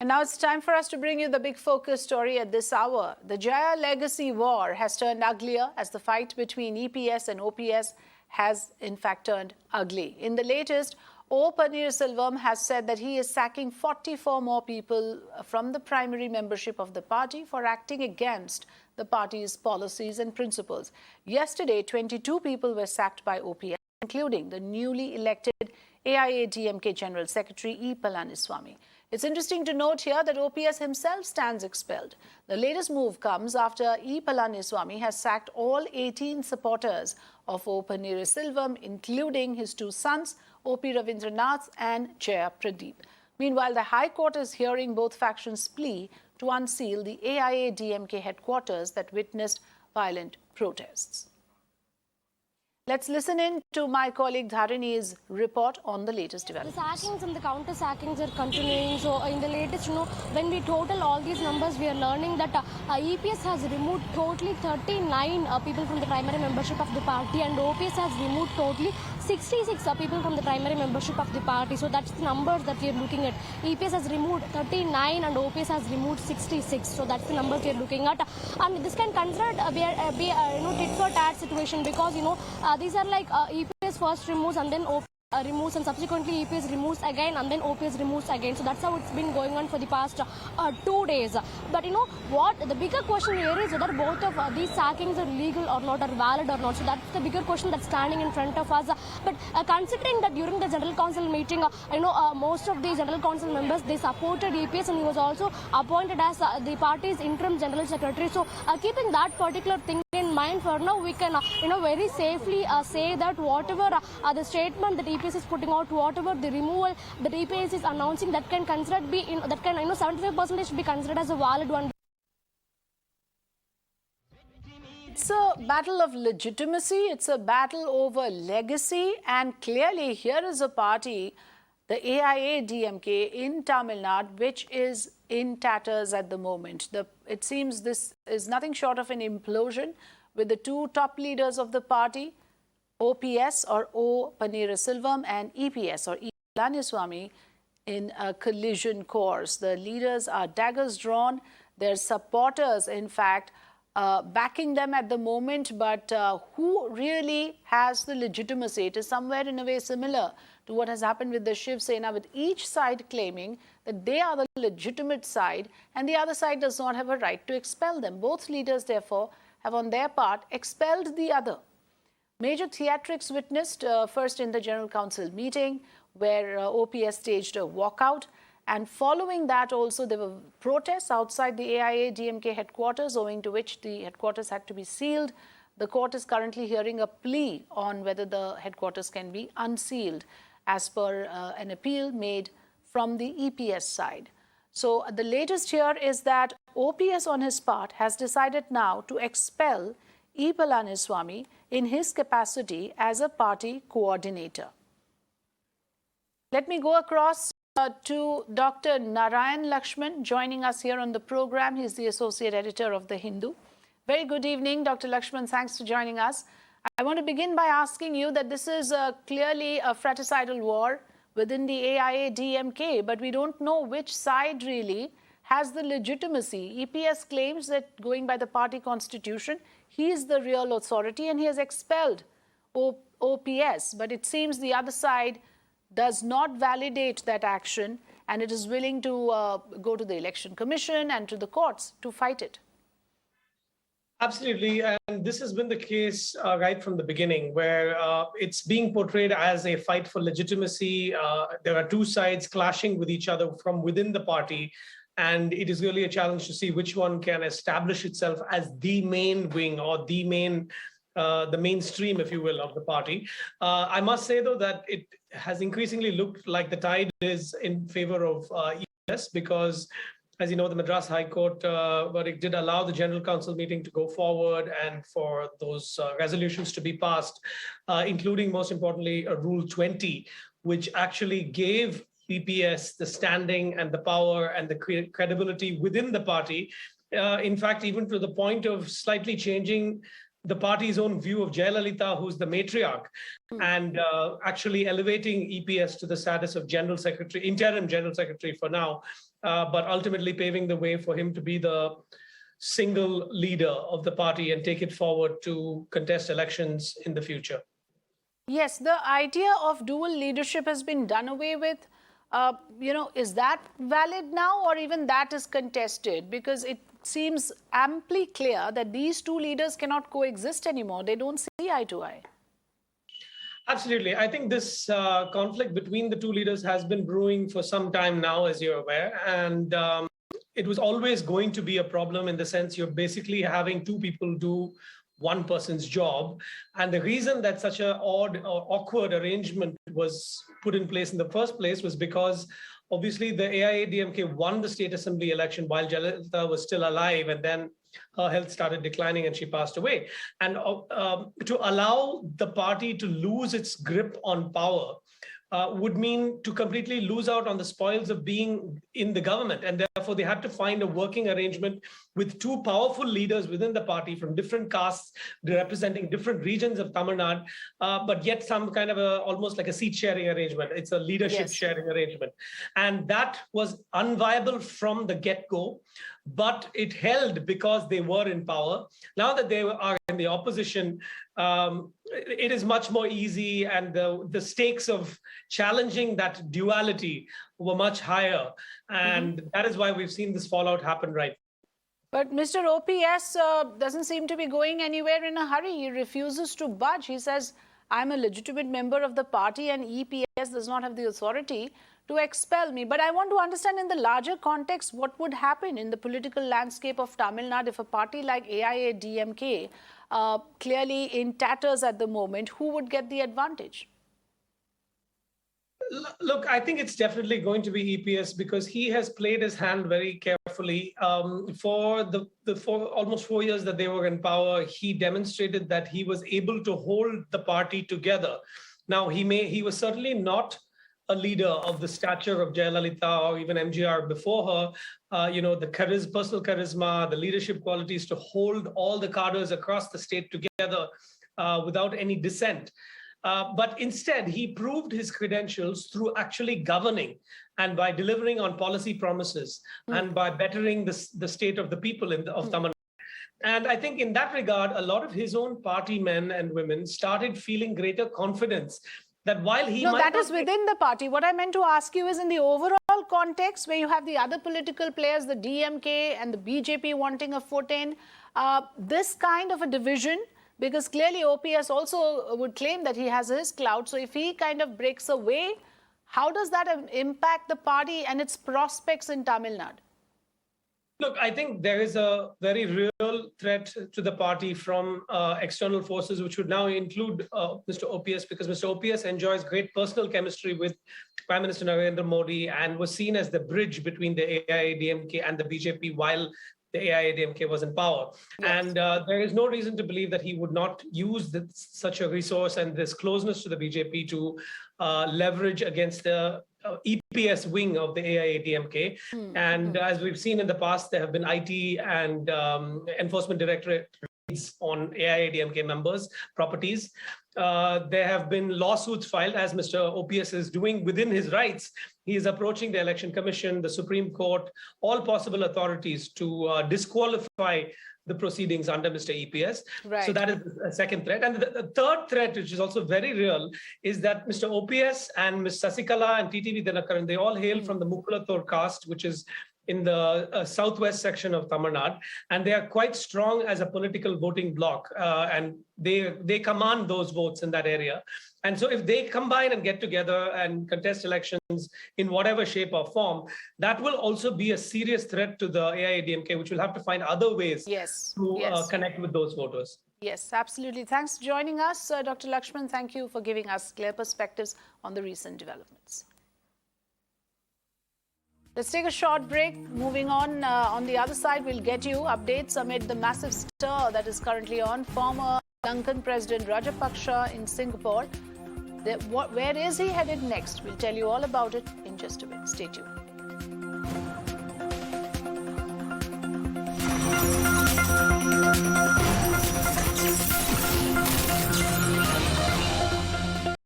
And now it's time for us to bring you the big focus story at this hour. The Jaya legacy war has turned uglier as the fight between EPS and OPS has in fact turned ugly. In the latest, O. Paneerselvam has said that he is sacking 44 more people from the primary membership of the party for acting against the party's policies and principles. Yesterday, 22 people were sacked by OPS, including the newly elected AIADMK General Secretary E. Palaniswamy. It's interesting to note here that OPS himself stands expelled. The latest move comes after E. Palaniswamy has sacked all 18 supporters of O. Paneerselvam, including his two sons, O.P. Ravindranath and Jaya Pradeep. Meanwhile, the High Court is hearing both factions' plea to unseal the AIADMK headquarters that witnessed violent protests. Let's listen in to my colleague Dharini's report on the latest developments. The sackings and the counter sackings are continuing. So in the latest, when we total all these numbers, we are learning that EPS has removed totally 39 people from the primary membership of the party, and OPS has removed totally 66 people from the primary membership of the party. So that's the numbers that we are looking at. EPS has removed 39 and OPS has removed 66. So that's the numbers we are looking at. And this can consider be tit for tat situation, because these are like EPS first removes and then OPS removes, and subsequently EPS removes again and then OPS removes again. So that's how it's been going on for the past 2 days. But what the bigger question here is whether both of these sackings are legal or not, or valid or not. So that's the bigger question that's standing in front of us. But considering that during the General Council meeting, most of the General Council members, they supported EPS, and he was also appointed as the party's interim General Secretary. So keeping that particular thing in mind, for now we can very safely say that whatever the statement that EPS is putting out, whatever the removal that EPS is announcing, that can considered be 75% should be considered as a valid one. It's a battle of legitimacy. It's a battle over legacy, and clearly here is a party, the AIADMK in Tamil Nadu, which is in tatters at the moment. It seems this is nothing short of an implosion, with the two top leaders of the party, OPS or O. Paneerselvam, and EPS or E. Palaniswamy, in a collision course. The leaders are daggers drawn. Their supporters, in fact, backing them at the moment, but who really has the legitimacy? It is somewhere in a way similar to what has happened with the Shiv Sena, with each side claiming that they are the legitimate side and the other side does not have a right to expel them. Both leaders, therefore, have on their part expelled the other. Major theatrics witnessed first in the General Council meeting, where OPS staged a walkout. And following that also, there were protests outside the AIADMK headquarters, owing to which the headquarters had to be sealed. The court is currently hearing a plea on whether the headquarters can be unsealed, as per an appeal made from the EPS side. So the latest here is that OPS on his part has decided now to expel E. Palaniswamy in his capacity as a party coordinator. Let me go across to Dr. Narayan Lakshman, joining us here on the program. He's the associate editor of The Hindu. Very good evening, Dr. Lakshman. Thanks for joining us. I want to begin by asking you that this is clearly a fratricidal war within the AIADMK, but we don't know which side really has the legitimacy. EPS claims that, going by the party constitution, he is the real authority and he has expelled OPS. But it seems the other side does not validate that action, and it is willing to go to the Election Commission and to the courts to fight it. Absolutely, and this has been the case right from the beginning, where it's being portrayed as a fight for legitimacy. There are two sides clashing with each other from within the party, and it is really a challenge to see which one can establish itself as the main wing or the mainstream, if you will, of the party. I must say, though, that it has increasingly looked like the tide is in favor of EPS, because, as you know, the Madras High Court verdict did allow the General Council meeting to go forward and for those resolutions to be passed, including, most importantly, Rule 20, which actually gave EPS the standing and the power and the credibility within the party. In fact, even to the point of slightly changing the party's own view of Jayalalitha, who's the matriarch, and actually elevating EPS to the status of General Secretary, interim General Secretary for now, but ultimately paving the way for him to be the single leader of the party and take it forward to contest elections in the future. Yes, the idea of dual leadership has been done away with. Is that valid now, or even that is contested? Because it seems amply clear that these two leaders cannot coexist anymore. They don't see eye to eye. Absolutely. I think this conflict between the two leaders has been brewing for some time now, as you're aware. And it was always going to be a problem in the sense you're basically having two people do one person's job. And the reason that such an odd or awkward arrangement was put in place in the first place was because obviously the AIADMK won the state assembly election while Jayalalitha was still alive, and then her health started declining and she passed away. And to allow the party to lose its grip on power would mean to completely lose out on the spoils of being in the government. And therefore, they had to find a working arrangement with two powerful leaders within the party from different castes representing different regions of Tamil Nadu, but yet some kind of almost like a seat sharing arrangement. It's a leadership sharing arrangement. And that was unviable from the get-go, but it held because they were in power. Now that they are in the opposition, it is much more easy, and the stakes of challenging that duality were much higher. And that is why we've seen this fallout happen right. But Mr. OPS doesn't seem to be going anywhere in a hurry. He refuses to budge. He says, I'm a legitimate member of the party and EPS does not have the authority to expel me. But I want to understand in the larger context, what would happen in the political landscape of Tamil Nadu if a party like AIADMK, clearly in tatters at the moment, who would get the advantage? Look, I think it's definitely going to be EPS because he has played his hand very carefully. For almost 4 years that they were in power, he demonstrated that he was able to hold the party together. Now, he was certainly not a leader of the stature of Jayalalitha or even MGR before her. The personal charisma, the leadership qualities to hold all the cadres across the state together without any dissent. But instead, he proved his credentials through actually governing and by delivering on policy promises and by bettering the state of the people of Tamil Nadu. And I think in that regard, a lot of his own party men and women started feeling greater confidence that while he No, that is within the party. What I meant to ask you is in the overall context where you have the other political players, the DMK and the BJP wanting a foot in, this kind of a division, because clearly OPS also would claim that he has his clout. So if he kind of breaks away, how does that impact the party and its prospects in Tamil Nadu? Look, I think there is a very real threat to the party from external forces, which would now include Mr. OPS, because Mr. OPS enjoys great personal chemistry with Prime Minister Narendra Modi and was seen as the bridge between the AIADMK and the BJP while the AIADMK was in power. Yes. And there is no reason to believe that he would not use such a resource and this closeness to the BJP to leverage against the EPS wing of the AIADMK. And as we've seen in the past, there have been IT and Enforcement Directorate raids on AIADMK members' properties. There have been lawsuits filed, as Mr. OPS is doing within his rights. He is approaching the Election Commission, the Supreme Court, all possible authorities to disqualify the proceedings under Mr. EPS. Right. So that is a second threat. And the third threat, which is also very real, is that Mr. OPS and Ms. Sasikala and TTV Dinakaran, they all hail from the Mukulathur caste, which is in the southwest section of Tamil Nadu, and they are quite strong as a political voting bloc, and they command those votes in that area. And so if they combine and get together and contest elections in whatever shape or form, that will also be a serious threat to the AIADMK, which will have to find other ways to connect with those voters. Yes, absolutely. Thanks for joining us, Dr. Lakshman. Thank you for giving us clear perspectives on the recent developments. Let's take a short break. Moving on the other side, we'll get you updates amid the massive stir that is currently on. Former Lankan President Rajapaksa in Singapore. Where is he headed next? We'll tell you all about it in just a bit. Stay tuned.